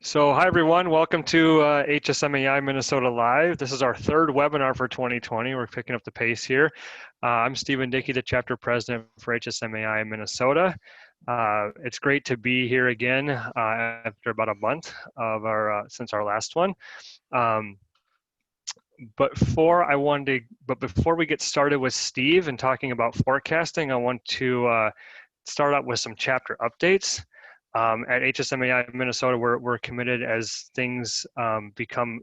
So, hi everyone, welcome to HSMAI Minnesota Live. This is our third webinar for 2020. We're picking up the pace here. I'm Stephen Dickey, the chapter president for HSMAI Minnesota. It's great to be here again after about a month of since our last one. But before we get started with Steve and talking about forecasting, I want to start out with some chapter updates. At HSMAI Minnesota, we're committed as things become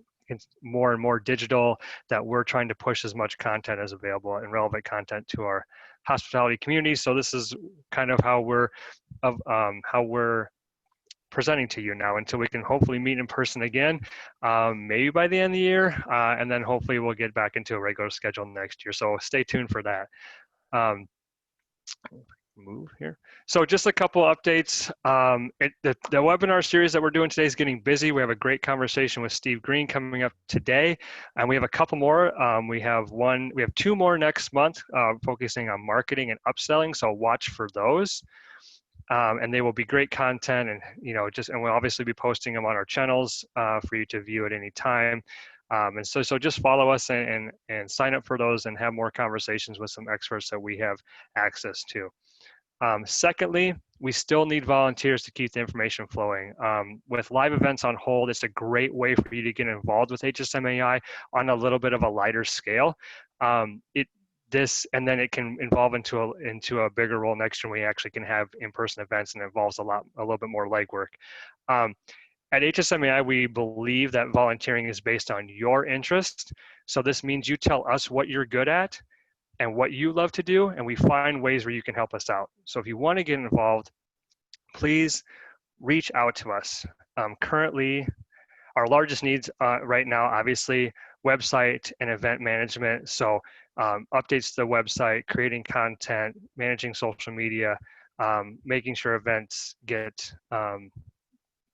more and more digital, that we're trying to push as much content as available and relevant content to our hospitality community. So this is kind of how we're presenting to you now until we can hopefully meet in person again, maybe by the end of the year, and then hopefully we'll get back into a regular schedule next year. So stay tuned for that. Move here. So just a couple updates. The webinar series that we're doing today is getting busy. We have a great conversation with Steve Green coming up today, and we have a couple more. We have two more next month focusing on marketing and upselling. So watch for those. And they will be great content, and and we'll obviously be posting them on our channels for you to view at any time. And so just follow us and sign up for those and have more conversations with some experts that we have access to. Secondly, we still need volunteers to keep the information flowing. With live events on hold, it's a great way for you to get involved with HSMAI on a little bit of a lighter scale. And then it can evolve into a bigger role next year when we actually can have in-person events, and it involves a little bit more legwork. At HSMAI, we believe that volunteering is based on your interest. So this means you tell us what you're good at and what you love to do, and we find ways where you can help us out. So if you want to get involved, please reach out to us. Currently, our largest needs right now, obviously, website and event management. So updates to the website, creating content, managing social media, making sure events get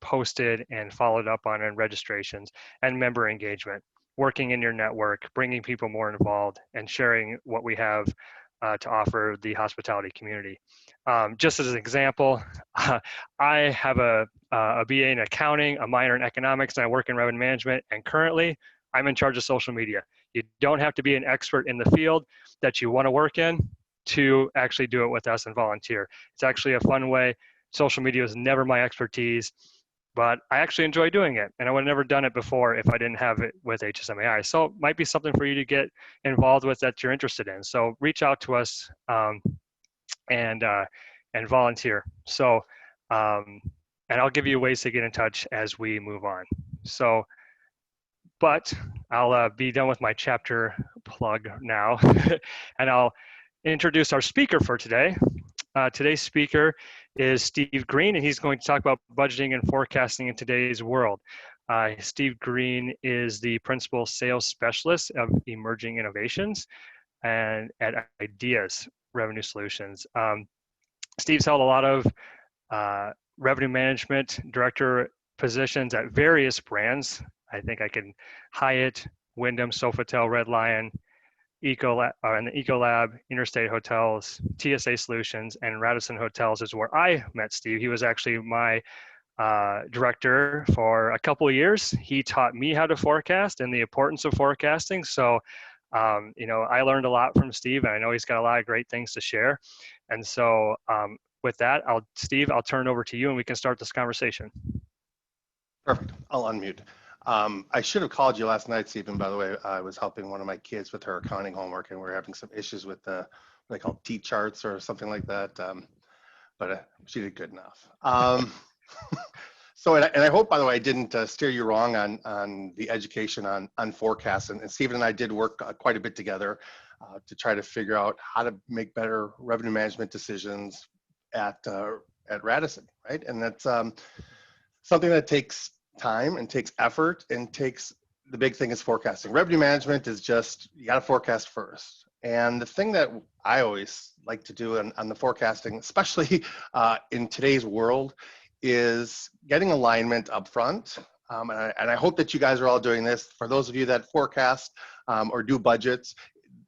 posted and followed up on, and registrations, and member engagement, working in your network, bringing people more involved, and sharing what we have to offer the hospitality community. Just as an example, I have a BA in accounting, a minor in economics, and I work in revenue management, and currently I'm in charge of social media. You don't have to be an expert in the field that you want to work in to actually do it with us and volunteer. It's actually a fun way. Social media was never my expertise, but I actually enjoy doing it, and I would have never done it before if I didn't have it with HSMAI. So it might be something for you to get involved with that you're interested in. So reach out to us and volunteer. So, and I'll give you ways to get in touch as we move on. So, but I'll be done with my chapter plug now, and I'll introduce our speaker for today. Today's speaker is Steve Green, and he's going to talk about budgeting and forecasting in today's world. Steve Green is the principal sales specialist of emerging innovations and at Ideas Revenue Solutions. Steve's held a lot of revenue management director positions at various brands. I think I can Hyatt, Wyndham, Sofitel, Red Lion, and the Ecolab, Interstate Hotels, TSA Solutions, and Radisson Hotels is where I met Steve. He was actually my director for a couple of years. He taught me how to forecast and the importance of forecasting. So, I learned a lot from Steve, and I know he's got a lot of great things to share. And so with that, Steve, I'll turn it over to you, and we can start this conversation. Perfect. I'll unmute. I should have called you last night, Stephen, by the way. I was helping one of my kids with her accounting homework, and we were having some issues with what they call T-charts or something like that, but she did good enough. So, and I hope, by the way, I didn't steer you wrong on the education on forecasts. And Stephen and I did work quite a bit together to try to figure out how to make better revenue management decisions at Radisson, right? And that's something that takes time and takes effort and the big thing is forecasting. Revenue management is just, you got to forecast first. And the thing that I always like to do on the forecasting, especially in today's world, is getting alignment up front. And I hope that you guys are all doing this. For those of you that forecast or do budgets,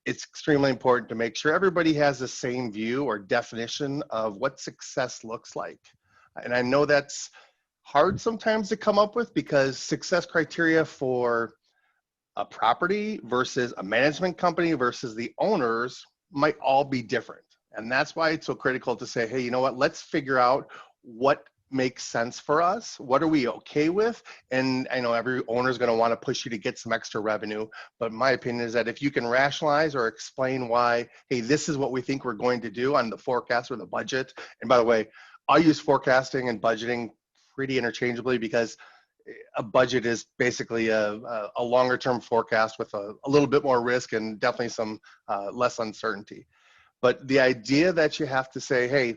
it's extremely important to make sure everybody has the same view or definition of what success looks like. And I know that's hard sometimes to come up with because success criteria for a property versus a management company versus the owners might all be different. And that's why it's so critical to say, hey, you know what, let's figure out what makes sense for us. What are we okay with? And I know every owner is going to want to push you to get some extra revenue. But my opinion is that if you can rationalize or explain why, hey, this is what we think we're going to do on the forecast or the budget. And by the way, I use forecasting and budgeting pretty interchangeably because a budget is basically a longer term forecast with a little bit more risk and definitely some less uncertainty. But the idea that you have to say, hey,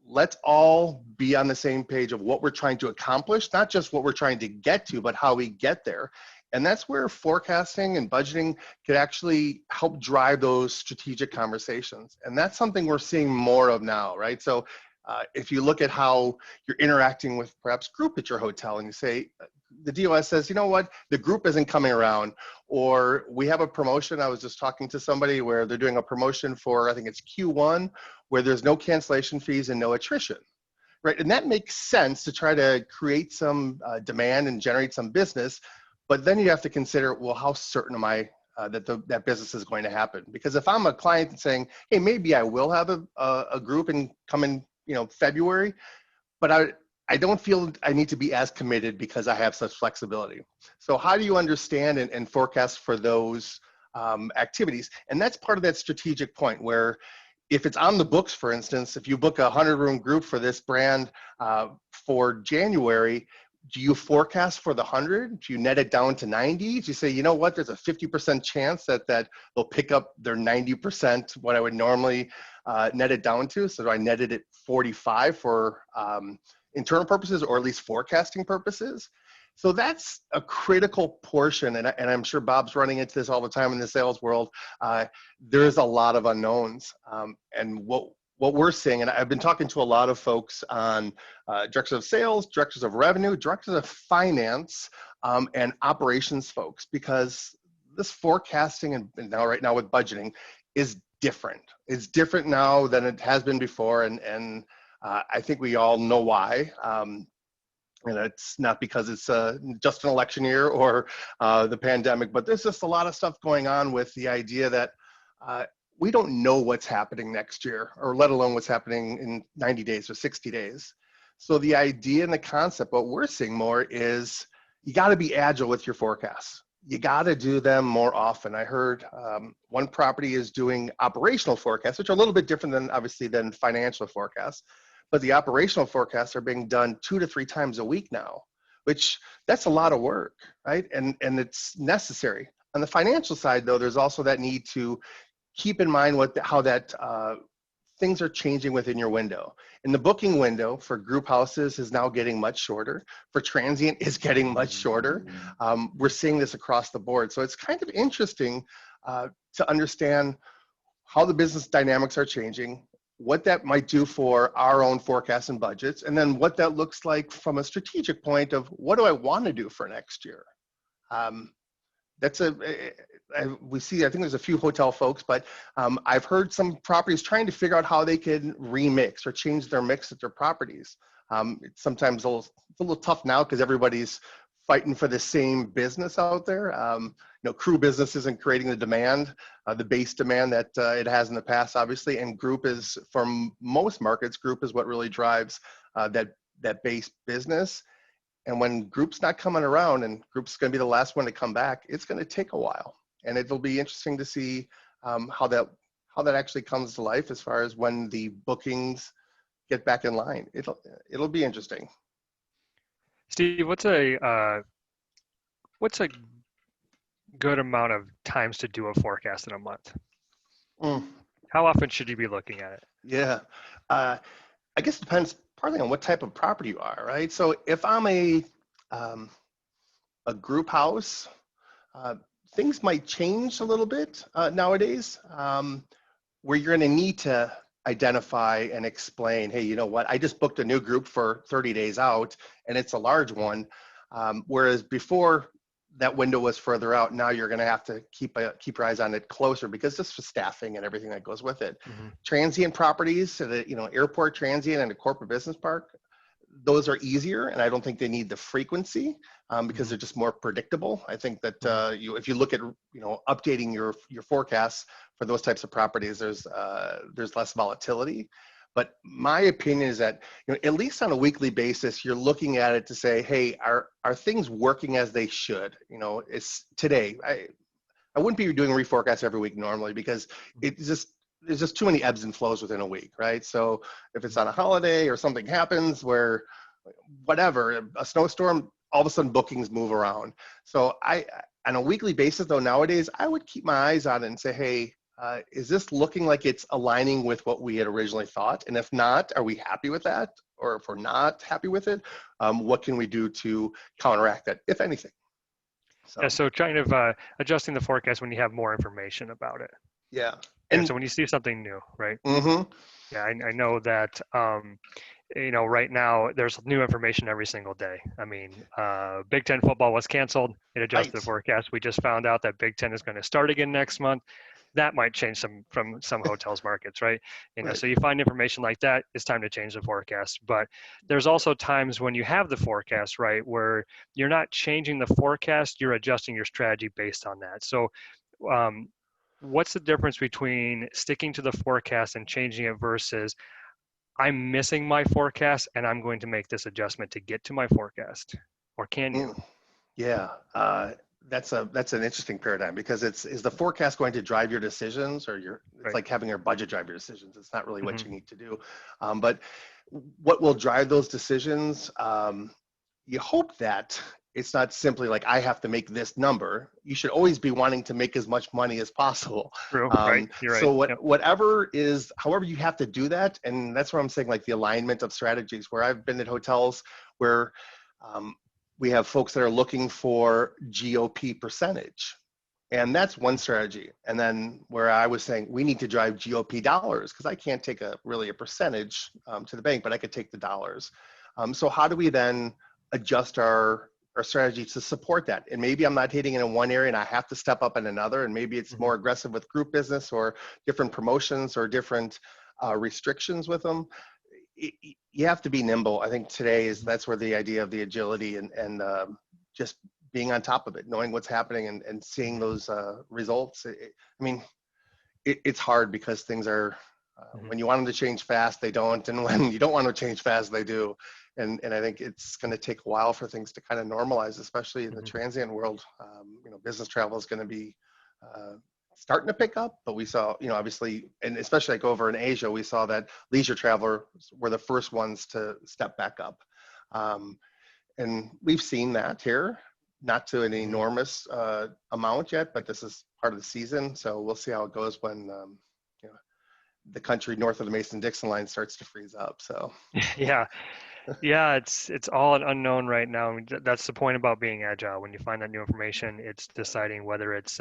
let's all be on the same page of what we're trying to accomplish, not just what we're trying to get to, but how we get there. And that's where forecasting and budgeting could actually help drive those strategic conversations. And that's something we're seeing more of now, right? So if you look at how you're interacting with perhaps group at your hotel and you say, the DOS says, you know what, the group isn't coming around, or we have a promotion. I was just talking to somebody where they're doing a promotion for, I think it's Q1, where there's no cancellation fees and no attrition, right? And that makes sense to try to create some demand and generate some business, but then you have to consider, well, how certain am I that business is going to happen? Because if I'm a client and saying, hey, maybe I will have a group and come in, February, but I don't feel I need to be as committed because I have such flexibility. So how do you understand and forecast for those activities? And that's part of that strategic point where if it's on the books, for instance, if you book a 100-room group for this brand for January, do you forecast for the 100? Do you net it down to 90? Do you say, you know what, there's a 50% chance that they'll pick up their 90%, what I would normally net it down to? So do I net it at 45 for internal purposes or at least forecasting purposes? So that's a critical portion, and I'm sure Bob's running into this all the time in the sales world. There's a lot of unknowns, and what we're seeing, and I've been talking to a lot of folks on directors of sales, directors of revenue, directors of finance, and operations folks, because this forecasting and now right now with budgeting is different. It's different now than it has been before, and I think we all know why. And it's not because it's just an election year or the pandemic, but there's just a lot of stuff going on with the idea that we don't know what's happening next year, or let alone what's happening in 90 days or 60 days. So the idea and the concept, what we're seeing more is you got to be agile with your forecasts. You got to do them more often. I heard one property is doing operational forecasts, which are a little bit different than obviously than financial forecasts, but the operational forecasts are being done 2 to 3 times a week now, which that's a lot of work, right? And it's necessary. On the financial side, though, there's also that need to keep in mind how that things are changing within your window. And the booking window for group houses is now getting much shorter. For transient is getting much shorter. We're seeing this across the board. So it's kind of interesting to understand how the business dynamics are changing, what that might do for our own forecasts and budgets, and then what that looks like from a strategic point of what do I want to do for next year. We see, I think there's a few hotel folks, but I've heard some properties trying to figure out how they can remix or change their mix at their properties. It's sometimes it's a little tough now because everybody's fighting for the same business out there. Crew business isn't creating the demand, the base demand that it has in the past, obviously, and group is, from most markets, group is what really drives that base business. And when group's not coming around, and group's going to be the last one to come back, it's going to take a while. And it'll be interesting to see how that actually comes to life as far as when the bookings get back in line. It'll be interesting. Steve, what's a good amount of times to do a forecast in a month? How often should you be looking at it? Yeah, I guess it depends partly on what type of property you are, right? So if I'm a group house, things might change a little bit nowadays, where you're going to need to identify and explain, hey, you know what, I just booked a new group for 30 days out, and it's a large one. Whereas before that window was further out, now you're going to have to keep your eyes on it closer because just for staffing and everything that goes with it. Mm-hmm. Transient properties, so the airport transient and a corporate business park, those are easier, and I don't think they need the frequency because Mhm. they're just more predictable. I think that Mhm. if you look at updating your forecasts for those types of properties, there's less volatility. But my opinion is that at least on a weekly basis, you're looking at it to say, hey, are things working as they should? It's today. I wouldn't be doing reforecast every week normally because Mhm. it's just there's just too many ebbs and flows within a week, right? So if it's Mhm. on a holiday or something happens where whatever, a snowstorm, all of a sudden bookings move around. So on a weekly basis though, nowadays, I would keep my eyes on it and say, hey, is this looking like it's aligning with what we had originally thought? And if not, are we happy with that? Or if we're not happy with it, what can we do to counteract that, if anything? Yeah, So, so kind of adjusting the forecast when you have more information about it. yeah. Yeah, so And when you see something new, right? mm-hmm, Yeah, I know that right now there's new information every single day. I mean, Big Ten football was canceled. It adjusted the right. forecast. We just found out that Big Ten is going to start again next month. That might change some from some hotels markets, right? Right. So you find information like that, it's time to change the forecast. But there's also times when you have the forecast, right, where you're not changing the forecast, you're adjusting your strategy based on that. So um, what's the difference between sticking to the forecast and changing it versus I'm missing my forecast and I'm going to make this adjustment to get to my forecast? Or can you? Mm, yeah. That's an interesting paradigm because is the forecast going to drive your decisions or it's Right. like having your budget drive your decisions. It's not really what Hmm. you need to do. But what will drive those decisions? You hope that it's not simply like I have to make this number. You should always be wanting to make as much money as possible. True. Right. You're right. So Yep. whatever is, however you have to do that, and that's what I'm saying, like the alignment of strategies. Where I've been at hotels where um, we have folks that are looking for GOP percentage. And that's one strategy. And then where I was saying we need to drive GOP dollars because I can't take really a percentage to the bank, but I could take the dollars. So how do we then adjust our strategy to support that? And maybe I'm not hitting it in one area and I have to step up in another. And maybe it's Hmm. more aggressive with group business or different promotions or different restrictions with them. You have to be nimble. I think today that's where the idea of the agility and just being on top of it, knowing what's happening and seeing Hmm. those results. I mean, it's hard because things are Hmm. when you want them to change fast, they don't, and when you don't want to change fast, they do. And I think it's going to take a while for things to kind of normalize, especially in the Hmm. transient world. Business travel is going to be uh, starting to pick up, but we saw, obviously, and especially like over in Asia, we saw that leisure travelers were the first ones to step back up. Um, and we've seen that here, not to an Hmm. enormous amount yet, but this is part of the season. So we'll see how it goes when you know, the country north of the Mason-Dixon line starts to freeze up. So Yeah. Yeah, it's all an unknown right now. I mean, that's the point about being agile. When you find that new information, it's deciding whether it's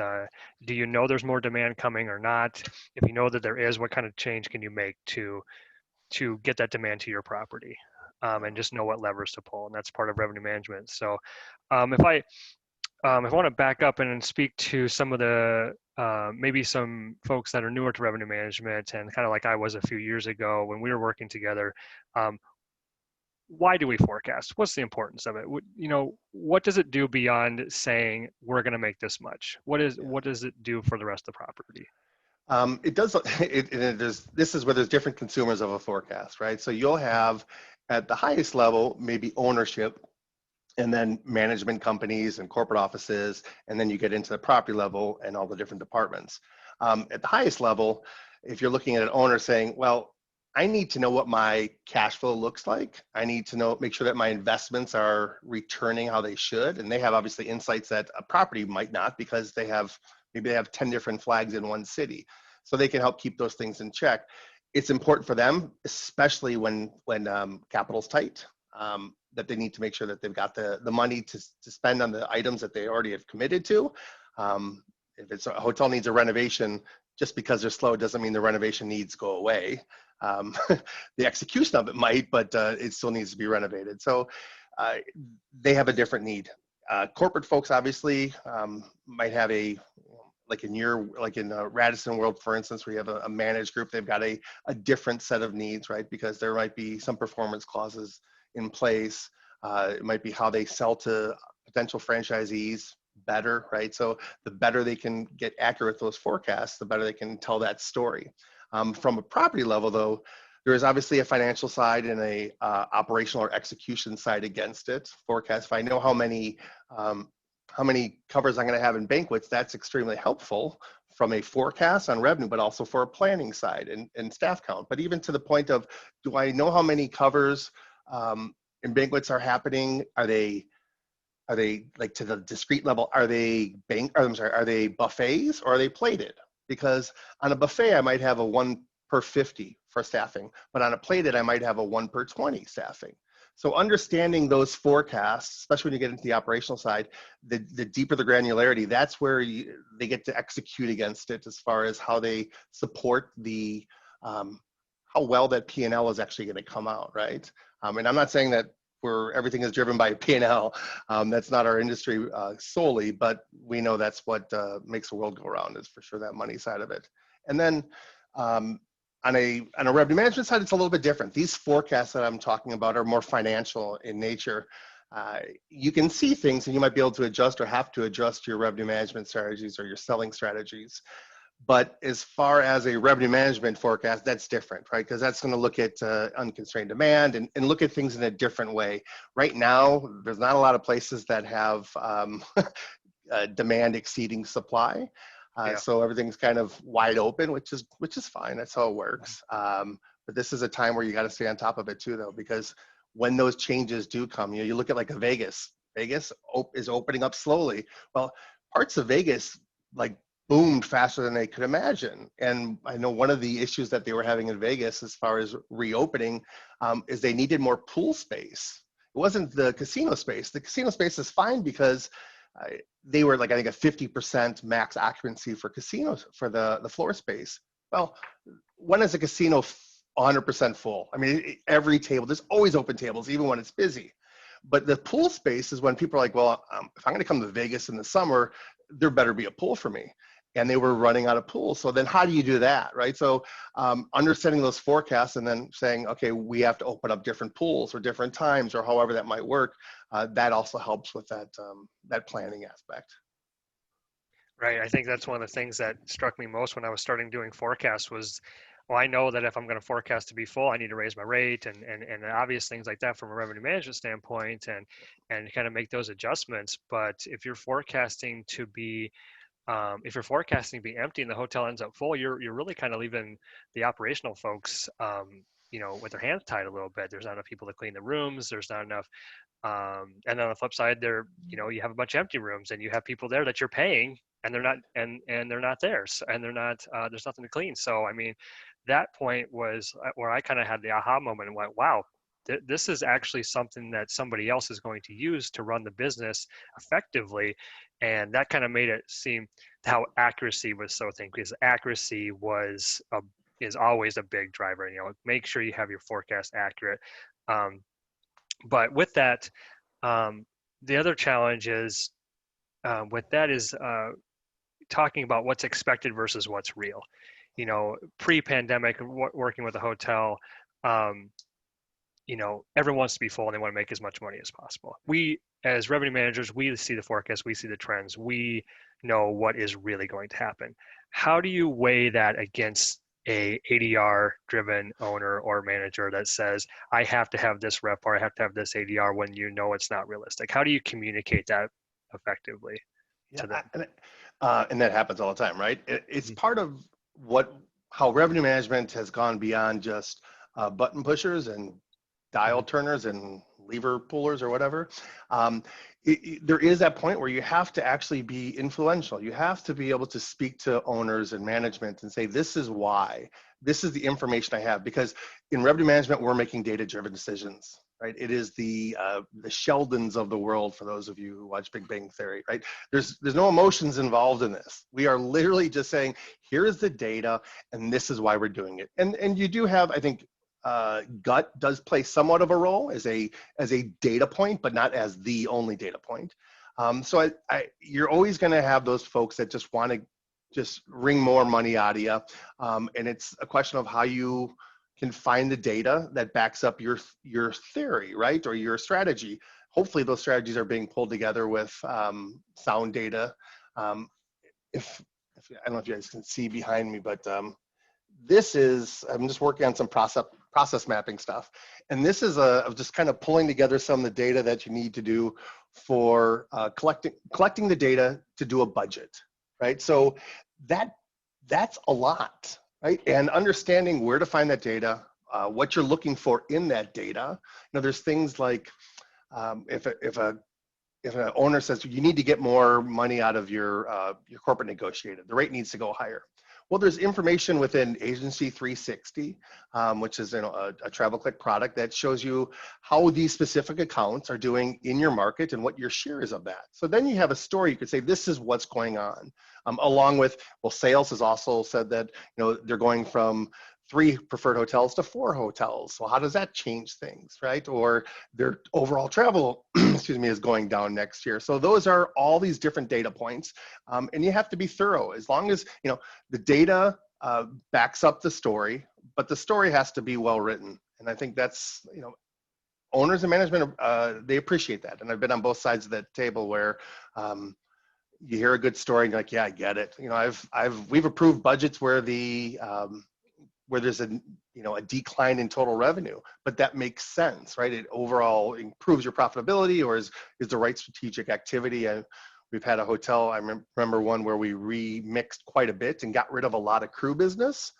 do you know there's more demand coming or not? If you know that there is, what kind of change can you make to get that demand to your property? And just know what levers to pull, and that's part of revenue management. So, if I want to back up and speak to some of the maybe some folks that are newer to revenue management and kind of like I was a few years ago when we were working together, um, why do we forecast? What's the importance of it? What does it do beyond saying we're going to make this much? yeah. What does it do for the rest of the property? It does. This is where there's different consumers of a forecast, right? So you'll have at the highest level maybe ownership, and then management companies and corporate offices, and then you get into the property level and all the different departments. At the highest level, if you're looking at an owner saying, well, I need to know what my cash flow looks like. I need to make sure that my investments are returning how they should. And they have obviously insights that a property might not because maybe they have 10 different flags in one city. So they can help keep those things in check. It's important for them, especially when capital's tight, that they need to make sure that they've got the money to spend on the items that they already have committed to. If it's a hotel needs a renovation, just because they're slow doesn't mean the renovation needs go away. Um, the execution of it might, but it still needs to be renovated. So uh, they have a different need. Corporate folks obviously might have like in Radisson World, for instance, we have a managed group. They've got a different set of needs, right? Because there might be some performance clauses in place. It might be how they sell to potential franchisees better, right? So the better they can get accurate with those forecasts, the better they can tell that story. From a property level, though, there is obviously a financial side and a operational or execution side against it. Forecast. If I know how many covers I'm going to have in banquets, that's extremely helpful from a forecast on revenue, but also for a planning side and staff count. But even to the point of, do I know how many covers in banquets are happening? Are they like to the discrete level? Are they are they buffets or are they plated? Because on a buffet, I might have a 1 per 50 for staffing, but on a plated, I might have a 1 per 20 staffing. So understanding those forecasts, especially when you get into the operational side, the deeper the granularity, that's where they get to execute against it as far as how they support the, how well that P&L is actually going to come out, right? And I'm not saying that where everything is driven by P&L. That's not our industry solely, but we know that's what makes the world go around, is for sure that money side of it. And then on a revenue management side, it's a little bit different. These forecasts that I'm talking about are more financial in nature. You can see things and you might be able to adjust or have to adjust your revenue management strategies or your selling strategies. But as far as a revenue management forecast, that's different, right? Because that's going to look at unconstrained demand and look at things in a different way. Right now, there's not a lot of places that have demand exceeding supply. So everything's kind of wide open, which is fine. That's how it works. But this is a time where you got to stay on top of it too, though, because when those changes do come, you look at like a Vegas. Vegas is opening up slowly. Well, parts of Vegas like boomed faster than they could imagine. And I know one of the issues that they were having in Vegas as far as reopening is they needed more pool space. It wasn't the casino space. The casino space is fine because they were like, I think, a 50% max occupancy for casinos for the floor space. Well, when is a casino 100% full? I mean, every table, there's always open tables, even when it's busy. But the pool space is when people are like, well, if I'm going to come to Vegas in the summer, there better be a pool for me. And they were running out of pools. So then how do you do that, right? So understanding those forecasts and then saying, okay, we have to open up different pools or different times or however that might work, that also helps with that, that planning aspect. Right. I think that's one of the things that struck me most when I was starting doing forecasts was, well, I know that if I'm going to forecast to be full, I need to raise my rate and obvious things like that from a revenue management standpoint and kind of make those adjustments. But if you're forecasting to be empty and the hotel ends up full, you're really kind of leaving the operational folks, with their hands tied a little bit. There's not enough people to clean the rooms. There's not enough. And on the flip side, you have a bunch of empty rooms and you have people there that you're paying and they're not, and they're not there. And they're not, there's nothing to clean. So, I mean, that point was where I kind of had the aha moment and went, wow, this is actually something that somebody else is going to use to run the business effectively. And that kind of made it seem how accuracy was so thin, because accuracy is always a big driver. Make sure you have your forecast accurate. But with that, the other challenge is with that is talking about what's expected versus what's real. Pre-pandemic, working with a hotel, everyone wants to be full and they want to make as much money as possible. We, as revenue managers, we see the forecast, we see the trends, we know what is really going to happen. How do you weigh that against a ADR driven owner or manager that says, I have to have this rep or I have to have this ADR when it's not realistic? How do you communicate that effectively to them? And that happens all the time, right? It's part of how revenue management has gone beyond just button pushers and dial turners and lever pullers or whatever. There is that point where you have to actually be influential. You have to be able to speak to owners and management and say, this is why, this is the information I have. Because in revenue management, we're making data-driven decisions, right? It is the Sheldons of the world, for those of you who watch Big Bang Theory, right? There's no emotions involved in this. We are literally just saying, here is the data, and this is why we're doing it. And you do have, I think, gut does play somewhat of a role as a data point, but not as the only data point. So you're always going to have those folks that just want to just wring more money out of you, and it's a question of how you can find the data that backs up your theory, right, or your strategy. Hopefully, those strategies are being pulled together with sound data. Um, if I don't know if you guys can see behind me, but this is, I'm just working on some process mapping stuff. And this is of just kind of pulling together some of the data that you need to do for collecting the data to do a budget, right? So that's a lot, right? And understanding where to find that data, what you're looking for in that data. There's things like if an owner says you need to get more money out of your corporate negotiated, the rate needs to go higher. Well, there's information within Agency 360, which is a TravelClick product that shows you how these specific accounts are doing in your market and what your share is of that. So then you have a story. You could say this is what's going on, along with, well, sales has also said that they're going from 3 preferred hotels to 4 hotels. So how does that change things, right? Or their overall travel, excuse me, is going down next year. So those are all these different data points, and you have to be thorough. As long as the data backs up the story, but the story has to be well written. And I think that's owners and management, they appreciate that. And I've been on both sides of that table where you hear a good story and you're like, yeah, I get it. We've approved budgets where where there's a decline in total revenue, but that makes sense, right? It overall improves your profitability, or is the right strategic activity. And we've had a hotel, I remember one where we remixed quite a bit and got rid of a lot of crew business.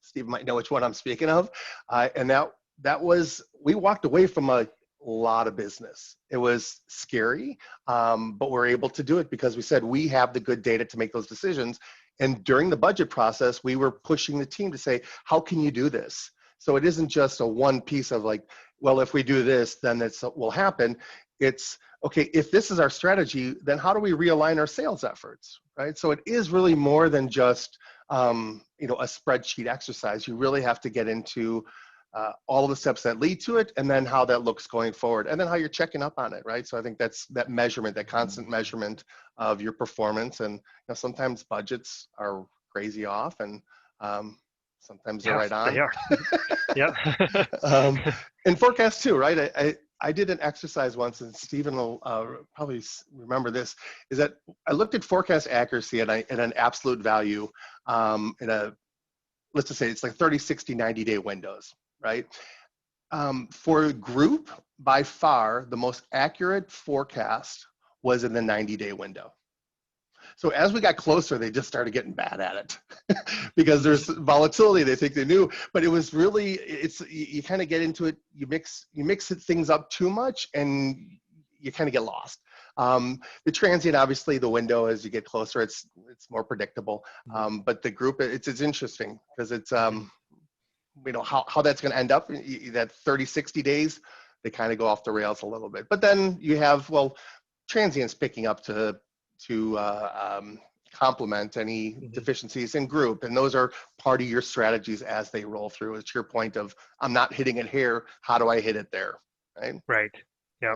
Steve might know which one I'm speaking of. And that was, we walked away from a lot of business. It was scary, but we're able to do it because we said we have the good data to make those decisions. And during the budget process, we were pushing the team to say, how can you do this? So it isn't just a one piece of like, well, if we do this, then it will happen. It's, okay, if this is our strategy, then how do we realign our sales efforts, right? So it is really more than just, a spreadsheet exercise. You really have to get into all of the steps that lead to it, and then how that looks going forward, and then how you're checking up on it, right? So I think that's that measurement, that constant measurement of your performance. And sometimes budgets are crazy off, and sometimes they're right on. They are. Yeah. And forecast too, right? I did an exercise once, and Stephen will probably remember this, is that I looked at forecast accuracy at an absolute value let's just say it's like 30, 60, 90-day windows, right? For a group, by far, the most accurate forecast was in the 90-day window. So as we got closer, they just started getting bad at it because there's volatility. They think they knew, but it was really, you kind of get into it, you mix things up too much, and you kind of get lost. The transient, obviously, the window as you get closer, it's more predictable. But the group, it's interesting because it's how that's going to end up. That 30, 60 days, they kind of go off the rails a little bit. But then you have, well, transients picking up to complement any deficiencies in group, and those are part of your strategies as they roll through. It's your point of, I'm not hitting it here, how do I hit it there, right? Right. Yeah.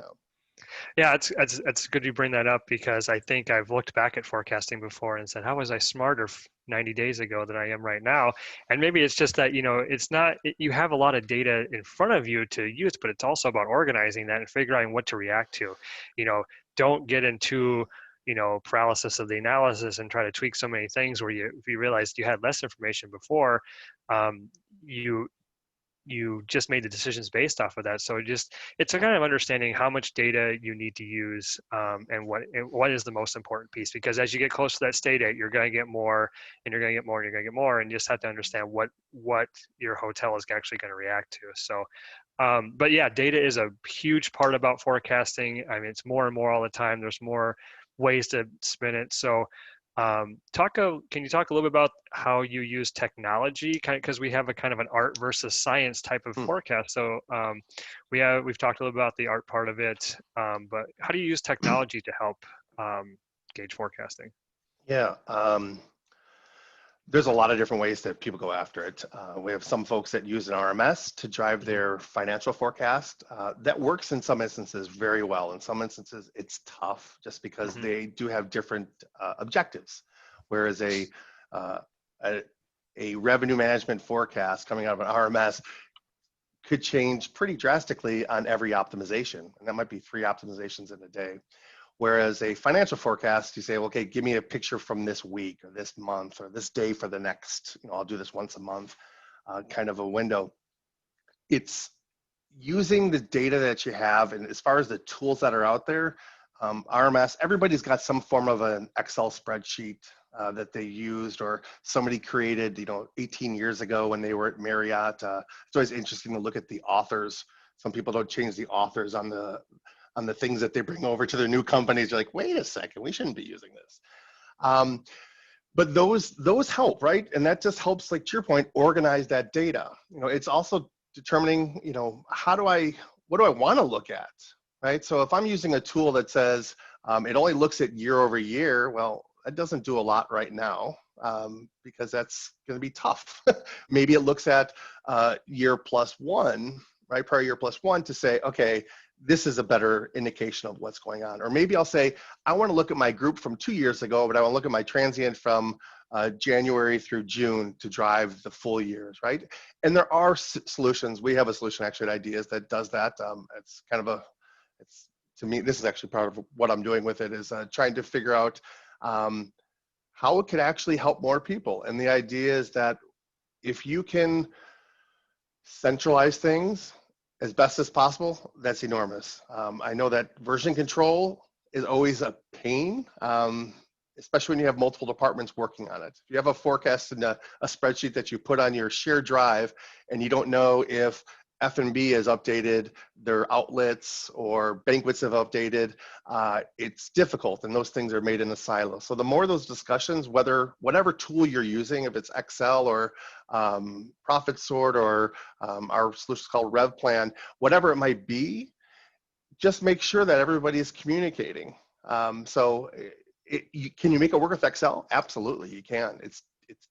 Yeah, it's good you bring that up, because I think I've looked back at forecasting before and said, how was I smarter 90 days ago than I am right now? And maybe it's just that, it's not, you have a lot of data in front of you to use, but it's also about organizing that and figuring out what to react to. Don't get into, paralysis of the analysis and try to tweak so many things where if you realized you had less information before, you just made the decisions based off of that. So it's a kind of understanding how much data you need to use, and what is the most important piece, because as you get close to that stay date, you're going to get more, and you're going to get more, and you're going to get more, and you just have to understand what your hotel is actually going to react to. So but yeah, data is a huge part about forecasting. I mean, it's more and more all the time. There's more ways to spin it. So can you talk a little bit about how you use technology? Because we have a kind of an art versus science type of forecast. So we've talked a little about the art part of it, but how do you use technology to help gauge forecasting? Yeah, there's a lot of different ways that people go after it. We have some folks that use an RMS to drive their financial forecast. That works in some instances very well. In some instances, it's tough just because they do have different objectives. Whereas a revenue management forecast coming out of an RMS could change pretty drastically on every optimization. And that might be 3 optimizations in a day. Whereas a financial forecast, you say, well, okay, give me a picture from this week or this month or this day for the next, I'll do this once a month, kind of a window. It's using the data that you have, and as far as the tools that are out there, RMS, everybody's got some form of an Excel spreadsheet that they used, or somebody created, 18 years ago when they were at Marriott. It's always interesting to look at the authors. Some people don't change the authors on the things that they bring over to their new companies. You're like, wait a second, we shouldn't be using this. But those help, right? And that just helps, like to your point, organize that data. It's also determining, what do I want to look at, right? So if I'm using a tool that says it only looks at year over year, well, that doesn't do a lot right now, because that's going to be tough. Maybe it looks at year plus one, right? Prior year plus one, to say, okay, this is a better indication of what's going on. Or maybe I'll say, I want to look at my group from 2 years ago, but I want to look at my transient from January through June to drive the full years, right? And there are solutions. We have a solution actually at Ideas that does that. It's kind of to me, this is actually part of what I'm doing with it, is trying to figure out how it could actually help more people. And the idea is that if you can centralize things as best as possible, that's enormous. I know that version control is always a pain, especially when you have multiple departments working on it. If you have a forecast in a spreadsheet that you put on your shared drive and you don't know if F&B has updated their outlets or banquets have updated, it's difficult, and those things are made in a silo. So the more those discussions, whatever tool you're using, if it's Excel or Profit Sort or our solution is called Rev Plan, whatever it might be, just make sure that everybody is communicating. Can you make it work with Excel? Absolutely, you can. It's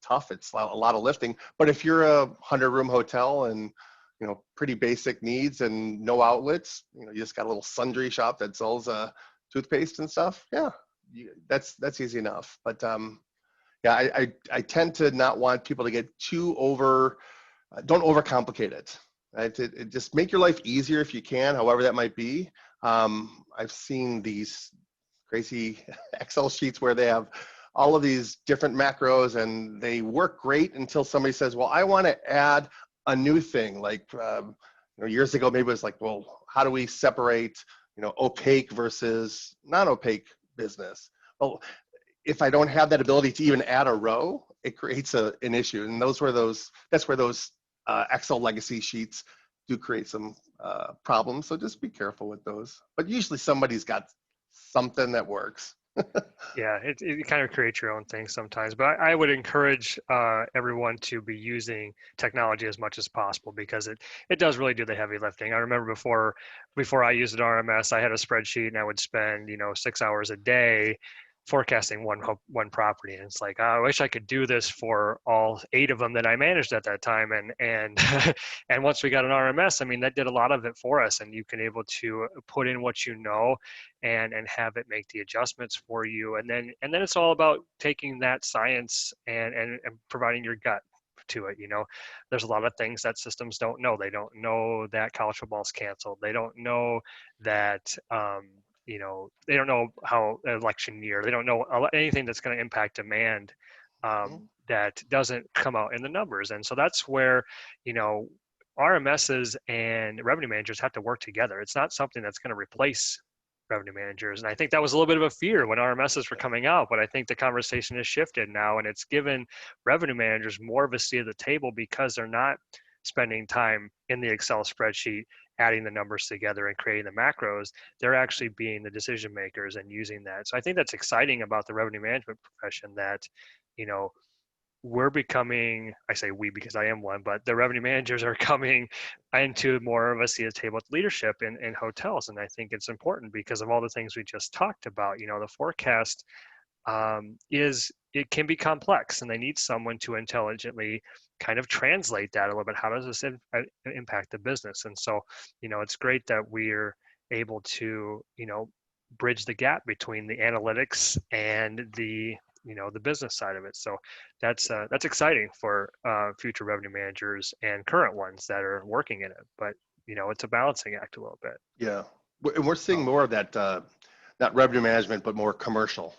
tough. It's a lot of lifting. But if you're a 100-room hotel and pretty basic needs and no outlets, you just got a little sundry shop that sells toothpaste and stuff, yeah, that's easy enough. But yeah, I tend to not want people to get don't overcomplicate it, right? It just make your life easier if you can, however that might be. I've seen these crazy Excel sheets where they have all of these different macros and they work great until somebody says, well, I want to add a new thing. Like years ago, maybe it was like, well, how do we separate opaque versus non-opaque business? Well, if I don't have that ability to even add a row, it creates an issue. And that's where those Excel legacy sheets do create some problems. So just be careful with those. But usually somebody's got something that works. Yeah, it kind of creates your own thing sometimes, but I would encourage everyone to be using technology as much as possible, because it does really do the heavy lifting. I remember before I used an RMS, I had a spreadsheet and I would spend 6 hours a day forecasting one property, and it's like, oh, I wish I could do this for all 8 of them that I managed at that time. And and once we got an RMS, I mean, that did a lot of it for us, and you can able to put in what and have it make the adjustments for you, and then it's all about taking that science and providing your gut to it. There's a lot of things that systems don't know. They don't know that college football's canceled. They don't know that they don't know how election year. They don't know anything that's going to impact demand that doesn't come out in the numbers. And so that's where RMSs and revenue managers have to work together. It's not something that's going to replace revenue managers. And I think that was a little bit of a fear when RMSs were coming out, but I think the conversation has shifted now, and it's given revenue managers more of a seat at the table, because they're not spending time in the Excel spreadsheet adding the numbers together and creating the macros. They're actually being the decision makers and using that. So I think that's exciting about the revenue management profession, that we're becoming, I say we because I am one, but the revenue managers are coming into more of a seat at the table leadership in hotels. And I think it's important because of all the things we just talked about. The forecast it can be complex, and they need someone to intelligently kind of translate that a little bit. How does this impact the business? And so, it's great that we're able to, bridge the gap between the analytics and the the business side of it. So that's exciting for future revenue managers and current ones that are working in it. But it's a balancing act a little bit. Yeah, and we're seeing more of that, not revenue management, but more commercial,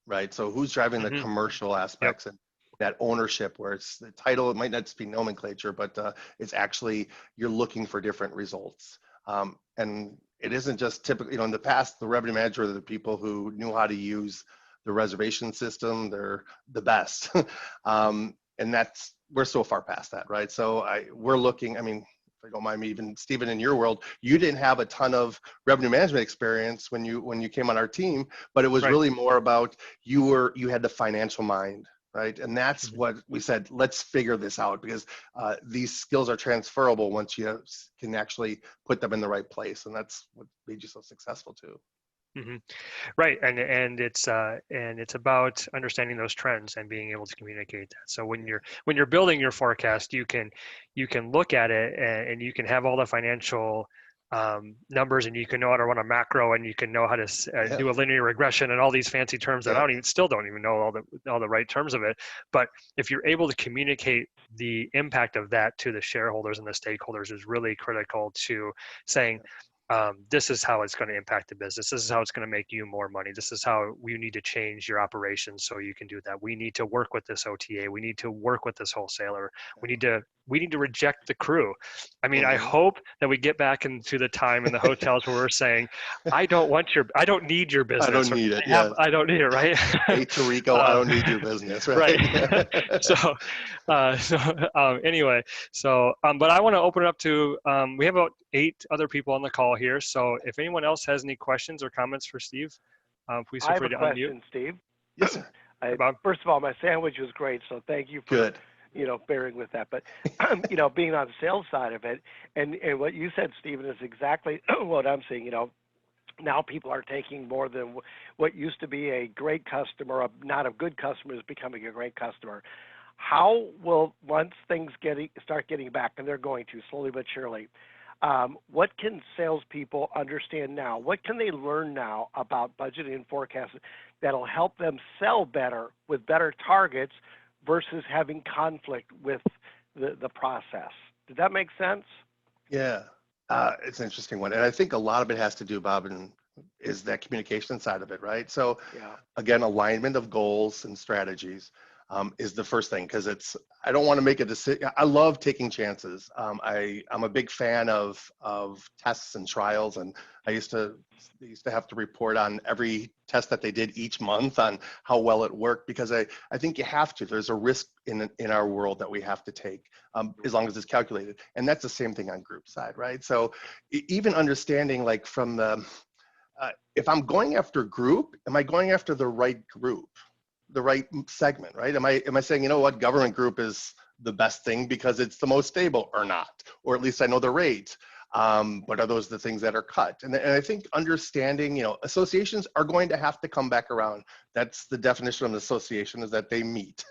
right? So who's driving the Hmm. commercial Yep. aspects and that ownership, where it's the title, it might not just be nomenclature, but it's actually you're looking for different results. And it isn't just typically, in the past, the revenue manager are the people who knew how to use the reservation system. They're the best. And we're so far past that, right? So we're looking, I mean, if I don't mind me, even Stephen, in your world, you didn't have a ton of revenue management experience when you came on our team, but it was Right. really more about you had the financial mind, right? And that's Mhm. what we said, let's figure this out, because these skills are transferable once you can actually put them in the right place. And that's what made you so successful too. Hmm. Right, and it's about understanding those trends and being able to communicate that. So when you're building your forecast, you can look at it, and you can have all the financial numbers, and you can know how to run a macro, and you can know how to Yeah, do a linear regression and all these fancy terms that I yeah, don't even know all the right terms of it. But if you're able to communicate the impact of that to the shareholders and the stakeholders, is really critical to saying, this is how it's going to impact the business. This is how it's going to make you more money. This is how we need to change your operations so you can do that. We need to work with this OTA. We need to work with this wholesaler. We need to reject the crew. I mean, I hmm, hope that we get back into the time in the hotels where we're saying, I don't need your I don't business. Or need it. Yeah. I don't need it, right? Hey, Tarico, I uh, don't need your business, right. right? so, anyway, but I want to open it up to, we have about 8 other people on the call here. So if anyone else has any questions or comments for Steve, please I feel have free a to unmute. question, Steve. Yes, sir. Hi, Bob. First of all, my sandwich was great, so thank you for Good. bearing with that. But being on the sales side of it, and what you said, Stephen, is exactly what I'm seeing. Now people are taking more than what used to be a great customer, not a good customer, is becoming a great customer. How will, once things start getting back, and they're going to slowly but surely, what can salespeople understand now? What can they learn now about budgeting and forecasting that'll help them sell better with better targets versus having conflict with the process? Did that make sense? Yeah, it's an interesting one. And I think a lot of it has to do, Bob, and is that communication side of it, right? So Yeah. again, alignment of goals and strategies is the first thing, because I don't want to make a decision. I love taking chances. I'm a big fan of tests and trials, and they used to have to report on every test that they did each month on how well it worked, because I think you have to. There's a risk in our world that we have to take, as long as it's calculated. And that's the same thing on group side, right? So even understanding, like, from the if I'm going after group, am I going after the right group, the right segment, right? Am I saying, you know what, government group is the best thing because it's the most stable, or not? Or at least I know the rate. But are those the things that are cut? And I think understanding, associations are going to have to come back around. That's the definition of an association, is that they meet.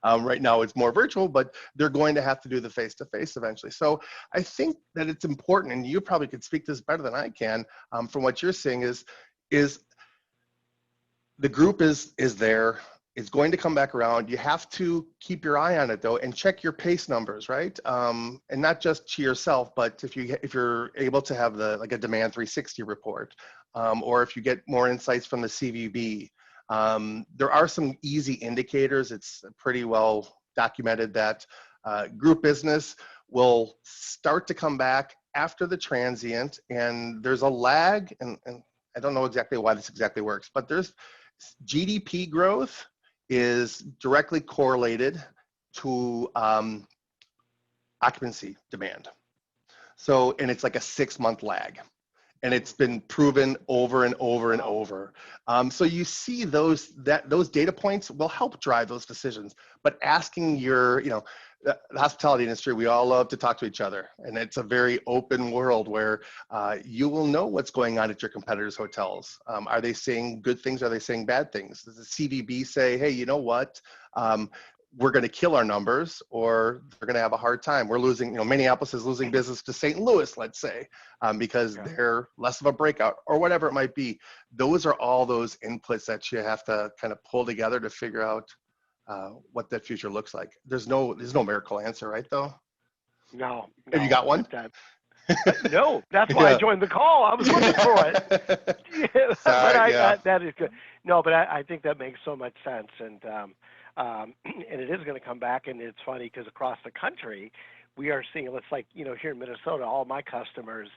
Right now it's more virtual, but they're going to have to do the face-to-face eventually. So I think that it's important, and you probably could speak this better than I can, from what you're saying, is the group is there. It's going to come back around. You have to keep your eye on it, though, and check your pace numbers, right? And not just to yourself, but if you're able to have like a demand 360 report, or if you get more insights from the CVB, there are some easy indicators. It's pretty well documented that group business will start to come back after the transient, and there's a lag, and I don't know exactly why this exactly works, but there's GDP growth is directly correlated to occupancy demand. So, and it's like a 6-month lag. And it's been proven over and over and over. So you see those data points will help drive those decisions. But asking the hospitality industry, we all love to talk to each other, and it's a very open world where you will know what's going on at your competitors' hotels. Are they saying good things? Are they saying bad things? Does the CVB say, hey, you know what? we're going to kill our numbers, or they're going to have a hard time. We're losing, Minneapolis is losing business to St. Louis, let's say, because they're less of a breakout or whatever it might be. Those are all those inputs that you have to kind of pull together to figure out what that future looks like. There's no miracle answer, right, though? No. Have you got one? No, that's why I joined the call. I was looking for it. Sorry, that is good. No, but I think that makes so much sense, and it is going to come back. And it's funny because across the country, we are seeing. It's like here in Minnesota, all my customers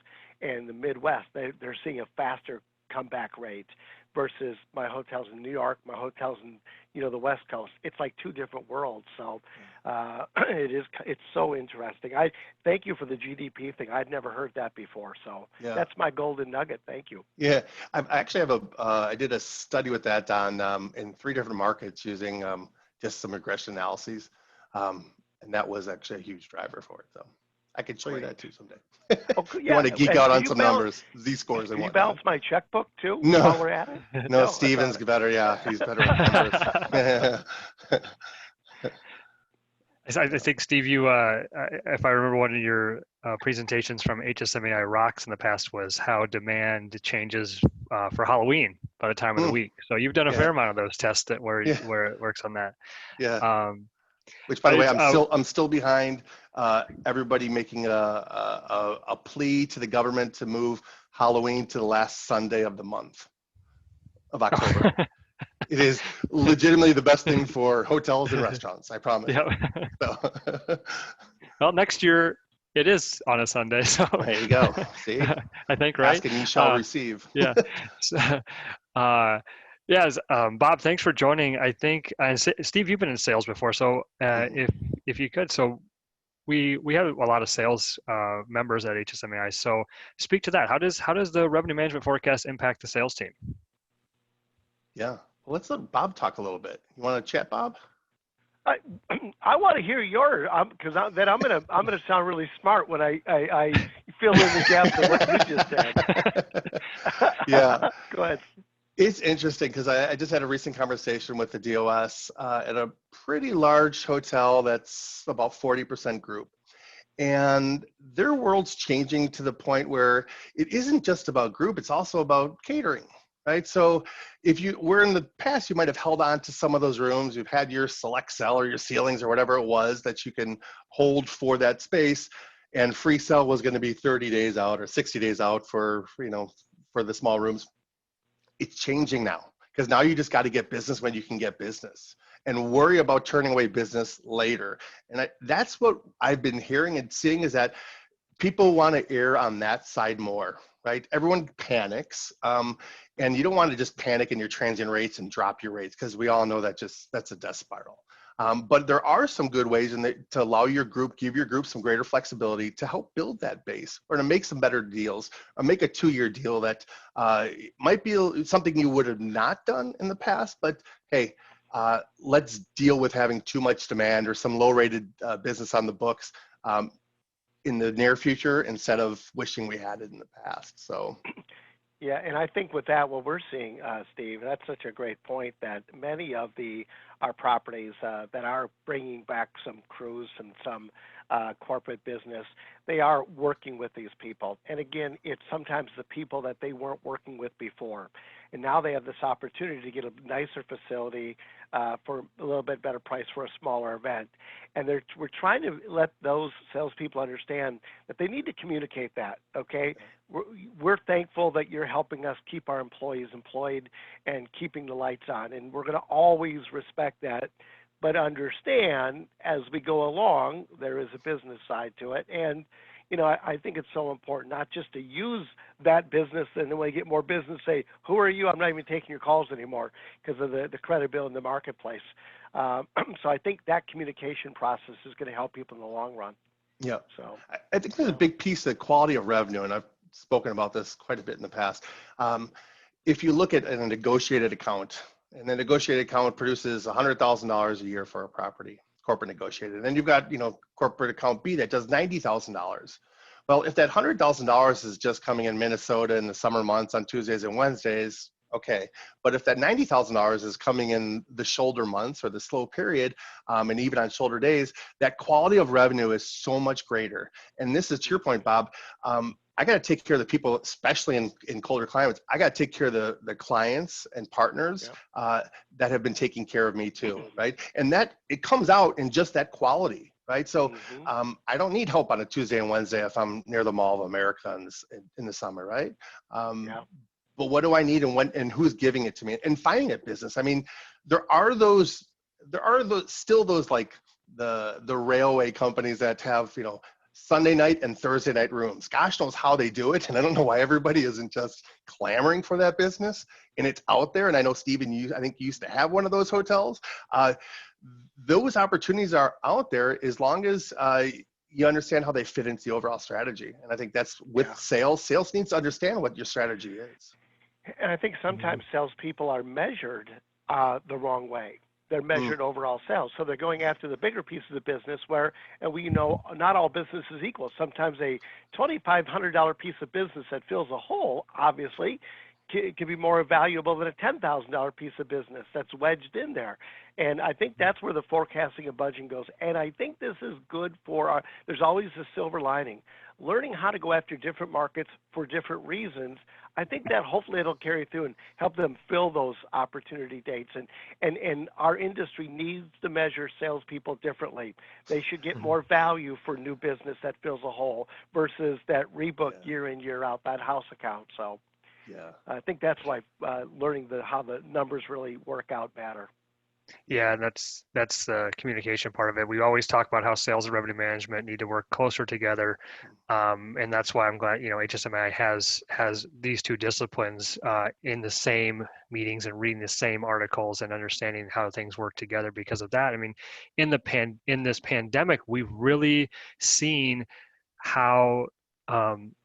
in the Midwest, they're seeing a faster comeback rate versus my hotels in New York, my hotels in the West Coast. It's like two different worlds. So it's so interesting. I thank you for the GDP thing. I'd never heard that before. So that's my golden nugget. Thank you. Yeah, I actually have I did a study with that on in 3 different markets using just some regression analyses, and that was actually a huge driver for it. So I could show you that too someday. Oh, You want to geek out on some numbers, Z-scores and whatnot. You balance my checkbook too while we're at it? No, Steven's better. Yeah, he's better at numbers. I think, Steve, you, if I remember one of your presentations from HSMAI Rocks in the past was how demand changes for Halloween by the time of the week. So you've done a fair amount of those tests where it works on that. Yeah. Which, by the way, I'm still behind everybody making a plea to the government to move Halloween to the last Sunday of the month of October. It is legitimately the best thing for hotels and restaurants, I promise. Yep. So. Well, next year it is on a Sunday, so there you go. See, I think, right? Ask and you shall receive. Yeah. So, yes, Bob, thanks for joining. I think, Steve, you've been in sales before, so if you could, so we have a lot of sales members at HSMAI. So speak to that. How does the revenue management forecast impact the sales team? Yeah. Well, let's let Bob talk a little bit. You want to chat, Bob? I want to hear yours because then I'm gonna sound really smart when I fill in the gaps of what you just said. Yeah. Go ahead. It's interesting because I just had a recent conversation with the DOS at a pretty large hotel that's about 40% group. And their world's changing to the point where it isn't just about group, it's also about catering. Right. So if you were in the past, you might have held on to some of those rooms. You've had your select cell or your ceilings or whatever it was that you can hold for that space. And free cell was going to be 30 days out or 60 days out for the small rooms. It's changing now because now you just got to get business when you can get business and worry about turning away business later. And that's what I've been hearing and seeing is that people want to err on that side more. Right? Everyone panics, and you don't want to just panic in your transient rates and drop your rates because we all know that's a death spiral. But there are some good ways to allow your group, give your group some greater flexibility to help build that base or to make some better deals or make a 2-year deal that might be something you would have not done in the past. But hey, let's deal with having too much demand or some low-rated business on the books. In the near future instead of wishing we had it in the past. So yeah, and I think with that, what we're seeing, Steve, that's such a great point that many of our properties that are bringing back some crews and some corporate business, they are working with these people. And again, it's sometimes the people that they weren't working with before. And now they have this opportunity to get a nicer facility for a little bit better price for a smaller event. And we're trying to let those salespeople understand that they need to communicate that, okay? We're thankful that you're helping us keep our employees employed and keeping the lights on. And we're going to always respect that. But understand, as we go along, there is a business side to it. And, I think it's so important not just to use that business and then when you get more business, say, who are you? I'm not even taking your calls anymore because of the credibility in the marketplace. So I think that communication process is going to help people in the long run. Yeah. So I think there's a big piece of quality of revenue, and I've spoken about this quite a bit in the past. If you look at a negotiated account, and the negotiated account produces $100,000 a year for a property, corporate negotiated. And then you've got, corporate account B that does $90,000. Well, if that $100,000 is just coming in Minnesota in the summer months on Tuesdays and Wednesdays, Okay, but if that $90,000 is coming in the shoulder months or the slow period, and even on shoulder days, that quality of revenue is so much greater. And this is to your point, Bob. I got to take care of the people, especially in colder climates. I got to take care of the clients and partners that have been taking care of me too, right? And that it comes out in just that quality, right? So I don't need help on a Tuesday and Wednesday if I'm near the Mall of America in the summer, right? But what do I need, and when, and who's giving it to me, and finding that business. I mean, there are still those like the railway companies that have, you know, Sunday night and Thursday night rooms. Gosh knows how they do it, and I don't know why everybody isn't just clamoring for that business. And it's out there. And I know Stephen, I think you used to have one of those hotels. Those opportunities are out there as long as you understand how they fit into the overall strategy. And I think that's with sales. Sales needs to understand what your strategy is. And I think sometimes salespeople are measured the wrong way. They're measured overall sales. So they're going after the bigger piece of the business where, and we know not all business is equal. Sometimes a $2,500 piece of business that fills a hole, obviously, can be more valuable than a $10,000 piece of business that's wedged in there. And I think that's where the forecasting and budgeting goes. And I think this is good for there's always a silver lining. Learning how to go after different markets for different reasons, I think that hopefully it'll carry through and help them fill those opportunity dates. And our industry needs to measure salespeople differently. They should get more value for new business that fills a hole versus that rebook year in, year out, that house account. So I think that's why learning how the numbers really work out matter. Yeah, and that's the communication part of it. We always talk about how sales and revenue management need to work closer together, and that's why I'm glad, you know, HSMAI has these two disciplines in the same meetings and reading the same articles and understanding how things work together. Because of that, I mean, in this pandemic, we've really seen how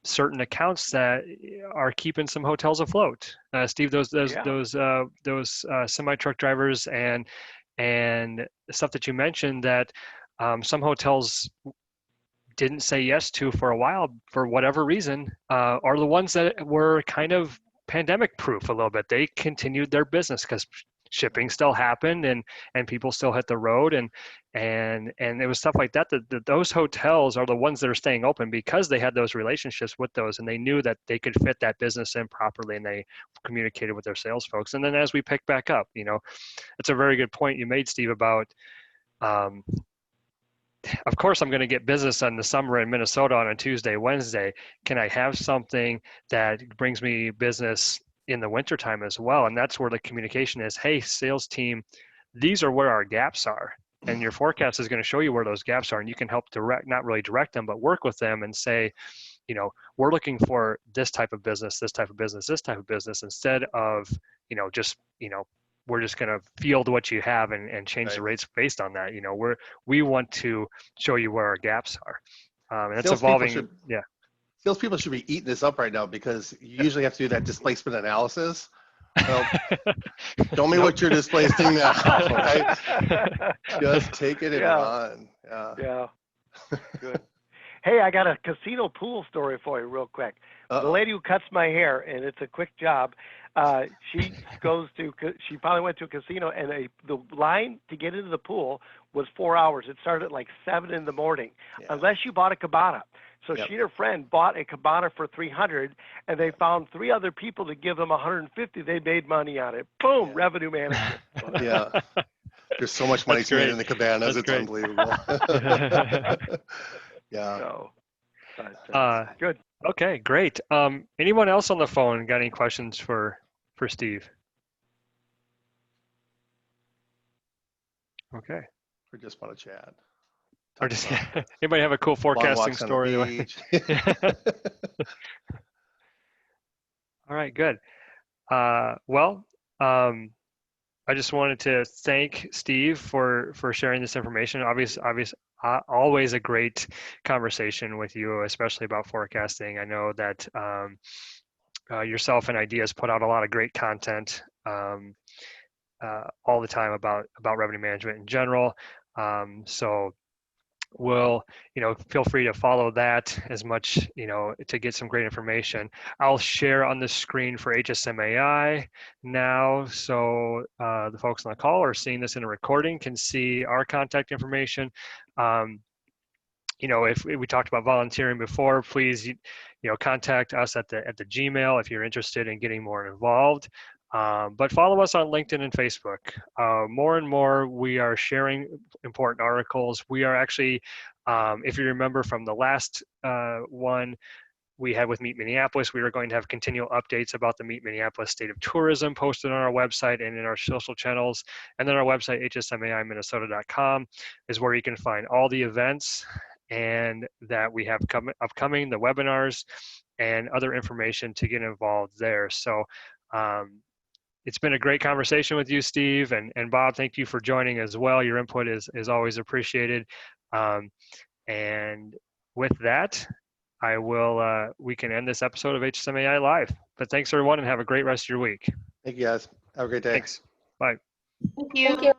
certain accounts that are keeping some hotels afloat. Steve, those semi truck drivers and the stuff that you mentioned that some hotels didn't say yes to for a while for whatever reason are the ones that were kind of pandemic proof a little bit. They continued their business because shipping still happened and people still hit the road and it was stuff like that those hotels are the ones that are staying open because they had those relationships with those and they knew that they could fit that business in properly and they communicated with their sales folks. And then as we pick back up, you know, it's a very good point you made, Steve, about of course I'm going to get business in the summer in Minnesota on a Tuesday, Wednesday. Can I have something that brings me business in the wintertime as well? And that's where the communication is. Hey, sales team, these are where our gaps are. And your forecast is going to show you where those gaps are. And you can help not really direct them, but work with them and say, you know, we're looking for this type of business, this type of business, this type of business, instead of, you know, just, you know, we're just going to field what you have and change the rates based on that. You know, we want to show you where our gaps are. And it's evolving. Salespeople should be eating this up right now because you usually have to do that displacement analysis. Well, show me what you're displacing now, right? Just take it and run. Yeah. Good. Hey, I got a casino pool story for you real quick. The lady who cuts my hair, and it's a quick job, she finally went to a casino, and the line to get into the pool was 4 hours. It started at like 7 in the morning, unless you bought a cabana. So she and her friend bought a cabana for $300, and they found 3 other people to give them $150. They made money on it. Boom, revenue management. There's so much money to be made in the cabanas. It's unbelievable. Good. Okay, great. Anyone else on the phone got any questions for Steve? Okay. Or just want to chat. Or just anybody have a cool forecasting story? All right, good. Well, I just wanted to thank Steve for sharing this information. Always a great conversation with you, especially about forecasting. I know that yourself and Ideas put out a lot of great content all the time about revenue management in general. So will, feel free to follow that as much, to get some great information. I'll share on the screen for HSMAI now, so the folks on the call or seeing this in a recording can see our contact information. If we talked about volunteering before, please, contact us at the Gmail if you're interested in getting more involved. But follow us on LinkedIn and Facebook. More and more, we are sharing important articles. We are actually, if you remember from the last one we had with Meet Minneapolis, we were going to have continual updates about the Meet Minneapolis State of Tourism posted on our website and in our social channels. And then our website, hsmaiminnesota.com, is where you can find all the events and that we have upcoming, the webinars, and other information to get involved there. So it's been a great conversation with you, Steve, and Bob. Thank you for joining as well. Your input is always appreciated. And with that, we can end this episode of HSMAI Live. But thanks everyone, and have a great rest of your week. Thank you guys. Have a great day. Thanks. Bye. Thank you.